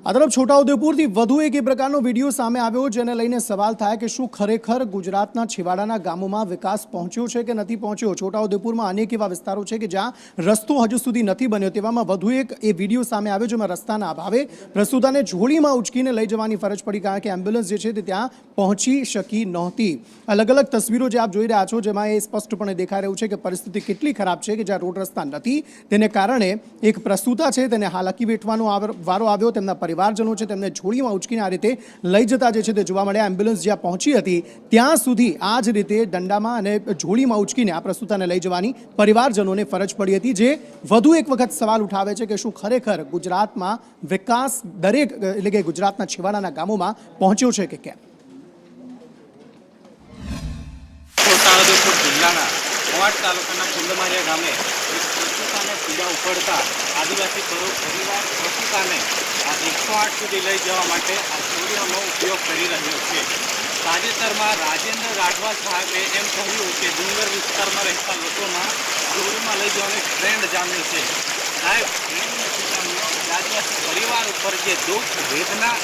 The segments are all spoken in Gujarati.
આ તરફ છોટાઉદેપુરથી વધુ એક એ પ્રકારનો વિડીયો સામે આવ્યો જેને લઈને સવાલ થાય કે શું ખરેખર ગુજરાતના છેવાડાના ગામોમાં વિકાસ પહોંચ્યો છે કે નથી પહોંચ્યો। છોટાઉદેપુરમાં અનેક એવા વિસ્તારો છે કે જ્યાં રસ્તો હજુ સુધી નથી બન્યો। તેવામાં વધુ એક એ વિડીયો સામે આવ્યો જેમાં રસ્તાના અભાવે પ્રસૂતાને ઝોળીમાં ઉચકીને લઈ જવાની ફરજ પડી કારણ કે એમ્બ્યુલન્સ જે છે તે ત્યાં પહોંચી શકી નહોતી। અલગ અલગ તસવીરો જે આપ જોઈ રહ્યા છો જેમાં એ સ્પષ્ટપણે દેખાઈ રહ્યું છે કે પરિસ્થિતિ કેટલી ખરાબ છે કે જ્યાં રોડ રસ્તા નથી તેને કારણે એક પ્રસૂતા છે તેને હાલાકી વેઠવાનો વારો આવ્યો। તેમના परिवारजनों છે તેમને ઝોળીમાં ઉચકીને આ રીતે લઈ જતા જે છે તે જોવા મળ્યા। એમ્બ્યુલન્સ જ્યાં પહોંચી હતી ત્યાં સુધી આ જ રીતે દંડામાં અને ઝોળીમાં ઉચકીને આ પ્રસૂતાને લઈ જવાની પરિવારજનોને ફરજ પડી હતી જે વધુ એક વખત સવાલ ઉઠાવે છે કે શું ખરેખર ગુજરાતમાં વિકાસ દરેક એટલે કે ગુજરાતના છેવાડાના ગામોમાં પહોંચ્યો છે કે કેમ। છોટાઉદેપુર જિલ્લાના કવાંટ તાલુકાના ફુલમારિયા ગામે એક પ્રસૂતાને પીડા ઉપડતા આદિવાસી પરિવાર પ્રસૂતાને આ 108 સુધી લઈ જવા માટે આ ઝોળીઓનો ઉપયોગ કરી રહ્યો છે। તાજેતરમાં રાજેન્દ્ર રાઠવા સાહેબે એમ કહ્યું કે ડુંગર વિસ્તારમાં રહેતા લોકોમાં ઝોળીમાં લઈ જવાની ટ્રેન્ડ જામી છે। સાહેબ આદિવાસી પરિવાર ઉપર જે દુઃખ વેદના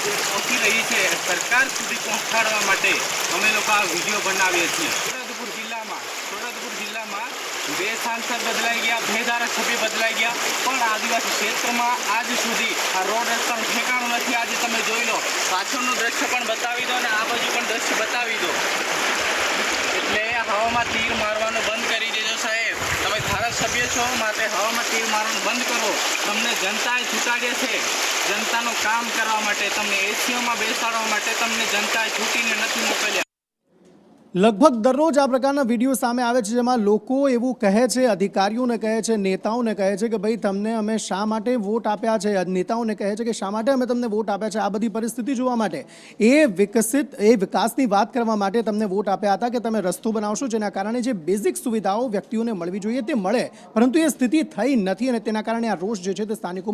જે પહોંચી રહી છે સરકાર સુધી પહોંચાડવા માટે અમે લોકો આ વિડીયો બનાવીએ છીએ। છોટાઉદેપુર જિલ્લામાં 2 સાંસદ બદલાઈ ગયા, 2 ધારાસભ્ય બદલાઈ ગયા, પણ આદિવાસી ક્ષેત્રમાં આજ સુધી આ રોડ રસ્તાનું ઠેકાણું નથી। આજે તમે જોઈ લો, પાછળનું દ્રશ્ય પણ બતાવી દો અને આ બાજુ પણ દ્રશ્ય બતાવી દો। એટલે હવામાં તીર મારવાનું બંધ કરી દેજો સાહેબ। તમે ધારાસભ્ય છો માટે હવામાં તીર મારવાનું બંધ કરો। તમને જનતાએ ચૂંટાડ્યા છે જનતાનું કામ કરવા માટે, તમને એસીઓમાં બેસાડવા માટે તમને જનતાએ ચૂંટીને નથી મોકલ્યા। લગભગ દરરોજ આ પ્રકારના વિડીયો સામે આવે છે જેમાં લોકો એવું કહે છે, અધિકારીઓને કહે છે, નેતાઓને કહે છે કે ભાઈ તમને અમે શા માટે વોટ આપ્યા છે। નેતાઓને કહે છે કે શા માટે અમે તમને વોટ આપ્યા છે। આ બધી પરિસ્થિતિ જોવા માટે એ વિકાસની વાત કરવા માટે તમને વોટ આપ્યા હતા કે તમે રસ્તો બનાવશો જેના કારણે જે બેઝિક સુવિધાઓ વ્યક્તિઓને મળવી જોઈએ તે મળે, પરંતુ એ સ્થિતિ થઈ નથી અને તેના કારણે આ રોષ જે છે તે સ્થાનિકોમાં